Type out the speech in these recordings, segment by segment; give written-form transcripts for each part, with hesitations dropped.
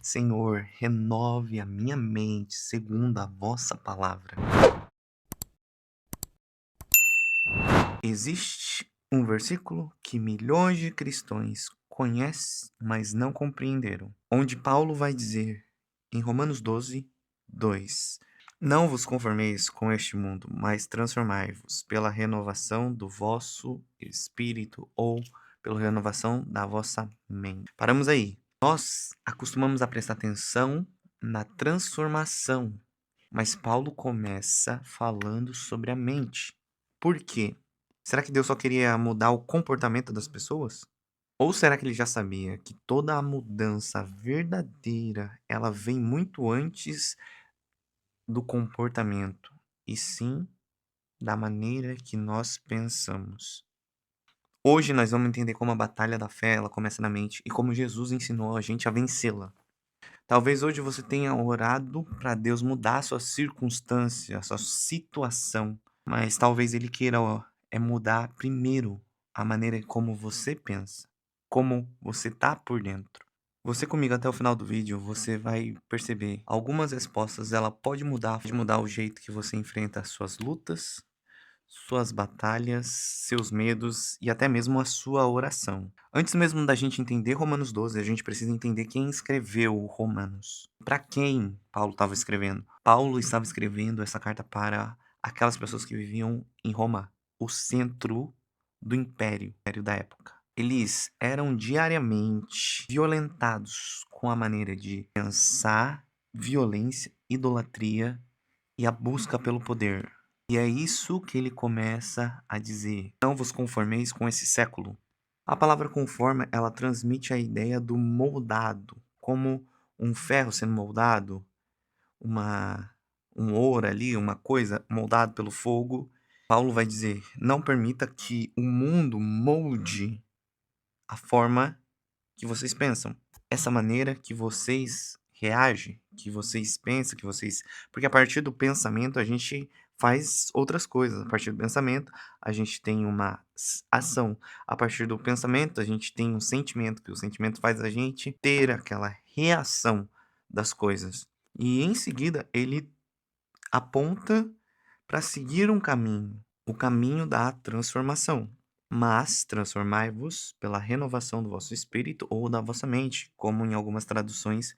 Senhor, renove a minha mente segundo a vossa palavra. Existe um versículo que milhões de cristãos conhecem, mas não compreenderam, onde Paulo vai dizer em Romanos 12, 2: Não vos conformeis com este mundo, mas transformai-vos pela renovação do vosso espírito ou pela renovação da vossa mente. Paramos aí. Nós acostumamos a prestar atenção na transformação, mas Paulo começa falando sobre a mente. Por quê? Será que Deus só queria mudar o comportamento das pessoas? Ou será que ele já sabia que toda a mudança verdadeira, ela vem muito antes do comportamento, e sim da maneira que nós pensamos? Hoje nós vamos entender como a batalha da fé, ela começa na mente e como Jesus ensinou a gente a vencê-la. Talvez hoje você tenha orado para Deus mudar a sua circunstância, a sua situação, mas talvez ele queira mudar primeiro a maneira como você pensa, como você tá por dentro. Você comigo até o final do vídeo, você vai perceber algumas respostas, ela pode mudar o jeito que você enfrenta as suas lutas, suas batalhas, seus medos e até mesmo a sua oração. Antes mesmo da gente entender Romanos 12, a gente precisa entender quem escreveu Romanos. Para quem Paulo estava escrevendo? Paulo estava escrevendo essa carta para aquelas pessoas que viviam em Roma, o centro do império da época. Eles eram diariamente violentados com a maneira de pensar, violência, idolatria e a busca pelo poder. E é isso que ele começa a dizer: não vos conformeis com esse século. A palavra conforme, ela transmite a ideia do moldado, como um ferro sendo moldado, uma um ouro ali, uma coisa moldado pelo fogo. Paulo vai dizer: não permita que o mundo molde a forma que vocês pensam, essa maneira que vocês reagem, que vocês pensam, que vocês. Porque a partir do pensamento a gente faz outras coisas. A partir do pensamento a gente tem uma ação. A partir do pensamento a gente tem um sentimento, que o sentimento faz a gente ter aquela reação das coisas. E em seguida ele aponta para seguir um caminho, o caminho da transformação. Mas transformai-vos pela renovação do vosso espírito ou da vossa mente, como em algumas traduções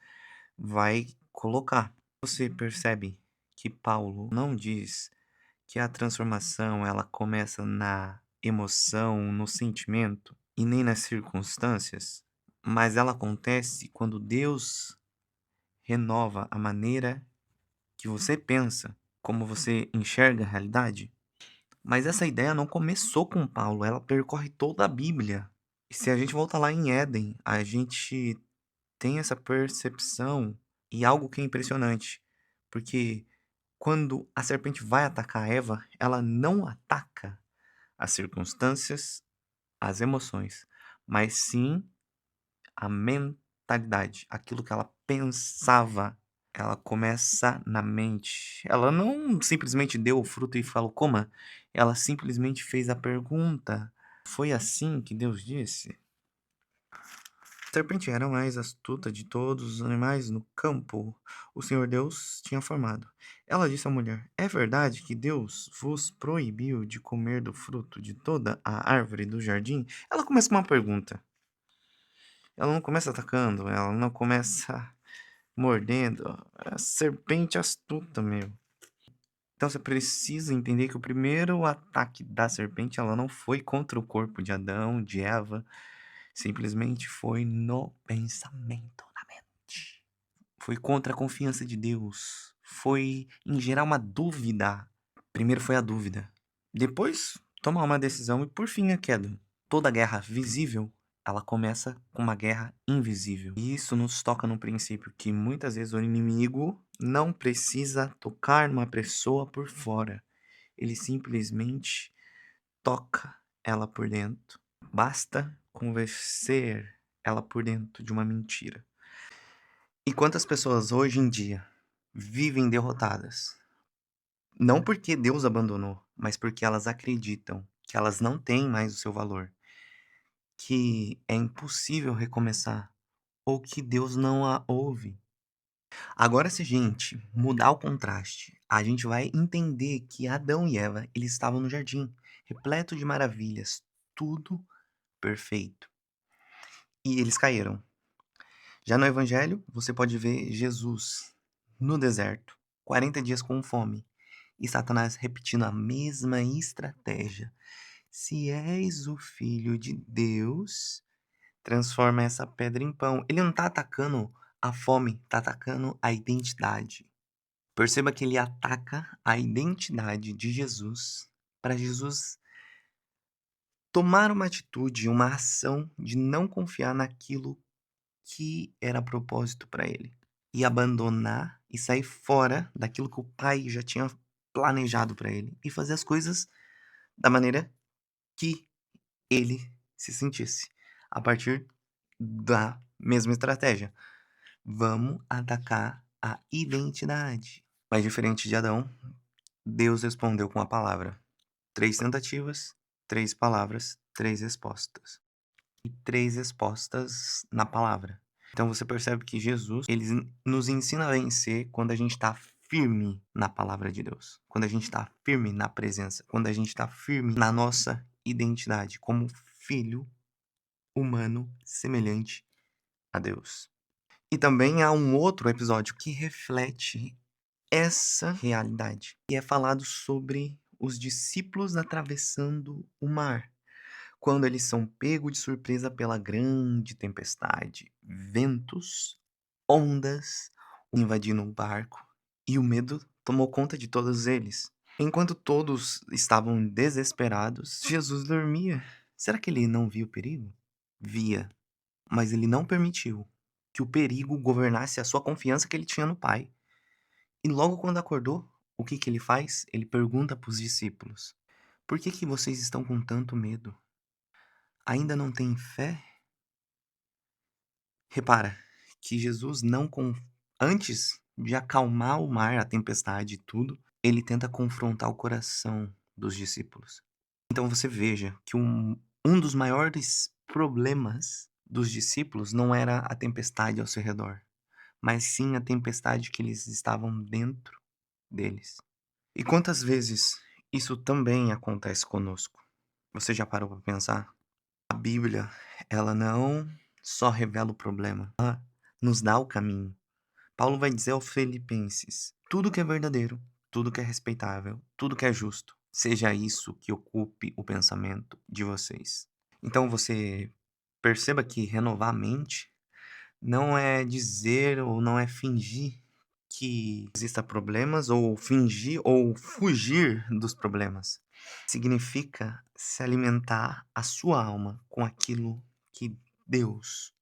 vai colocar. Você percebe que Paulo não diz que a transformação ela começa na emoção, no sentimento e nem nas circunstâncias, mas ela acontece quando Deus renova a maneira que você pensa, como você enxerga a realidade. Mas essa ideia não começou com Paulo, ela percorre toda a Bíblia. E se a gente voltar lá em Éden, a gente tem essa percepção e algo que é impressionante, porque quando a serpente vai atacar Eva, ela não ataca as circunstâncias, as emoções, mas sim a mentalidade, aquilo que ela pensava. Ela começa na mente. Ela não simplesmente deu o fruto e falou, coma. Ela simplesmente fez a pergunta. Foi assim que Deus disse? A serpente era a mais astuta de todos os animais no campo. O Senhor Deus tinha formado. Ela disse à mulher: é verdade que Deus vos proibiu de comer do fruto de toda a árvore do jardim? Ela começa com uma pergunta. Ela não começa atacando, ela não começa mordendo. A serpente astuta, meu. Então você precisa entender que o primeiro ataque da serpente, ela não foi contra o corpo de Adão, de Eva, simplesmente foi no pensamento, na mente. Foi contra a confiança de Deus, foi em gerar uma dúvida. Primeiro foi a dúvida, depois tomar uma decisão e por fim a queda. Toda guerra visível, ela começa com uma guerra invisível. E isso nos toca no princípio que muitas vezes o inimigo não precisa tocar uma pessoa por fora. Ele simplesmente toca ela por dentro. Basta convencer ela por dentro de uma mentira. E quantas pessoas hoje em dia vivem derrotadas? Não porque Deus abandonou, mas porque elas acreditam que elas não têm mais o seu valor, que é impossível recomeçar, ou que Deus não a ouve. Agora, se a gente mudar o contraste, a gente vai entender que Adão e Eva, eles estavam no jardim, repleto de maravilhas, tudo perfeito. E eles caíram. Já no Evangelho, você pode ver Jesus no deserto, 40 dias com fome, e Satanás repetindo a mesma estratégia. Se és o filho de Deus, transforma essa pedra em pão. Ele não está atacando a fome, está atacando a identidade. Perceba que ele ataca a identidade de Jesus para Jesus tomar uma atitude, uma ação de não confiar naquilo que era propósito para ele e abandonar e sair fora daquilo que o pai já tinha planejado para ele e fazer as coisas da maneira que ele se sentisse, a partir da mesma estratégia. Vamos atacar a identidade. Mas diferente de Adão, Deus respondeu com a palavra. 3 tentativas, 3 palavras, 3 respostas. E 3 respostas na palavra. Então você percebe que Jesus, ele nos ensina a vencer quando a gente está firme na palavra de Deus. Quando a gente está firme na presença. Quando a gente está firme na nossa identidade como filho humano semelhante a Deus. E também há um outro episódio que reflete essa realidade. E é falado sobre os discípulos atravessando o mar, quando eles são pegos de surpresa pela grande tempestade, ventos, ondas invadindo o barco, e o medo tomou conta de todos eles. Enquanto todos estavam desesperados, Jesus dormia. Será que ele não viu o perigo? Via, mas ele não permitiu que o perigo governasse a sua confiança que ele tinha no Pai. E logo quando acordou, o que que ele faz? Ele pergunta para os discípulos: Por que que vocês estão com tanto medo? Ainda não têm fé? Repara que Jesus não antes de acalmar o mar, a tempestade e tudo, ele tenta confrontar o coração dos discípulos. Então você veja que um dos maiores problemas dos discípulos não era a tempestade ao seu redor, mas sim a tempestade que eles estavam dentro deles. E quantas vezes isso também acontece conosco? Você já parou para pensar? A Bíblia, ela não só revela o problema, ela nos dá o caminho. Paulo vai dizer aos Filipenses: tudo que é verdadeiro, tudo que é respeitável, tudo que é justo, seja isso que ocupe o pensamento de vocês. Então você perceba que renovar a mente não é dizer ou não é fingir que exista problemas ou fingir ou fugir dos problemas. Significa se alimentar a sua alma com aquilo que Deus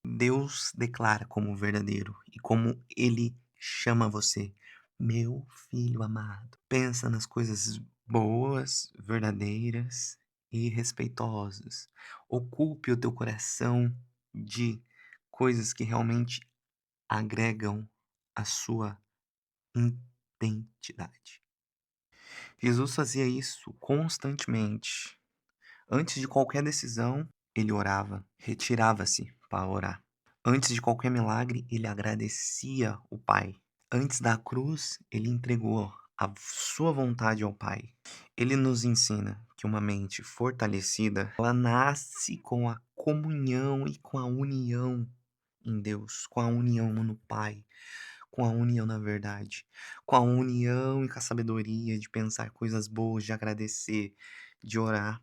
declara como verdadeiro e como ele chama você, meu filho amado. Pensa nas coisas boas, verdadeiras e respeitosas. Ocupe o teu coração de coisas que realmente agregam a sua identidade. Jesus fazia isso constantemente. Antes de qualquer decisão, ele orava, retirava-se para orar. Antes de qualquer milagre, ele agradecia o Pai. Antes da cruz, ele entregou a sua vontade ao Pai. Ele nos ensina que uma mente fortalecida, ela nasce com a comunhão e com a união em Deus, com a união no Pai, com a união na verdade, com a união e com a sabedoria de pensar coisas boas, de agradecer, de orar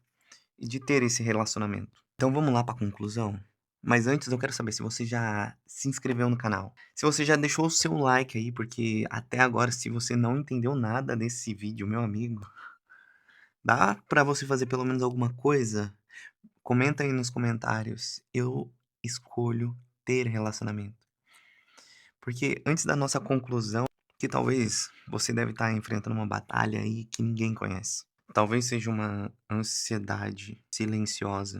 e de ter esse relacionamento. Então vamos lá para a conclusão? Mas antes eu quero saber se você já se inscreveu no canal. Se você já deixou o seu like aí, porque até agora, se você não entendeu nada desse vídeo, meu amigo, dá para você fazer pelo menos alguma coisa? Comenta aí nos comentários. Eu escolho ter relacionamento. Porque antes da nossa conclusão, que talvez você deve estar enfrentando uma batalha aí que ninguém conhece. Talvez seja uma ansiedade silenciosa,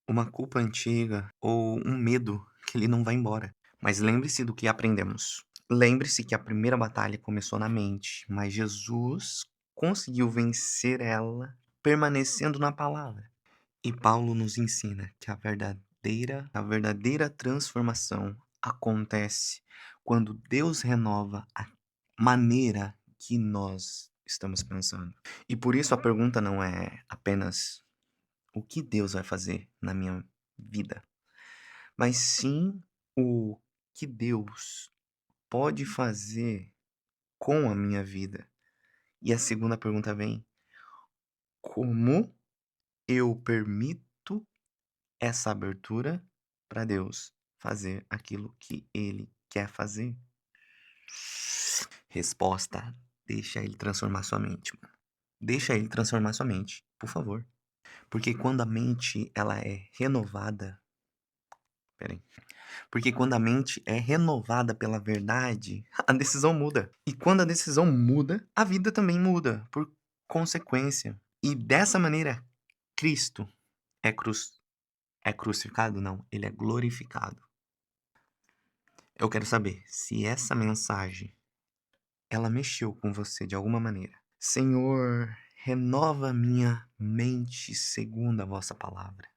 uma culpa antiga ou um medo que ele não vai embora. Mas lembre-se do que aprendemos. Lembre-se que a primeira batalha começou na mente, mas Jesus conseguiu vencer ela permanecendo na palavra. E Paulo nos ensina que a verdadeira transformação acontece quando Deus renova a maneira que nós estamos pensando. E por isso a pergunta não é apenas o que Deus vai fazer na minha vida, mas sim o que Deus pode fazer com a minha vida. E a segunda pergunta vem: como eu permito essa abertura para Deus fazer aquilo que Ele quer fazer? Resposta: deixa Ele transformar sua mente, mano. Deixa Ele transformar sua mente, por favor. Porque quando a mente ela é renovada, peraí. Porque quando a mente é renovada pela verdade, a decisão muda. E quando a decisão muda, a vida também muda, por consequência. E dessa maneira, Cristo é, é crucificado? Não, ele é glorificado. Eu quero saber se essa mensagem, ela mexeu com você de alguma maneira. Senhor, renova minha mente segundo a vossa palavra.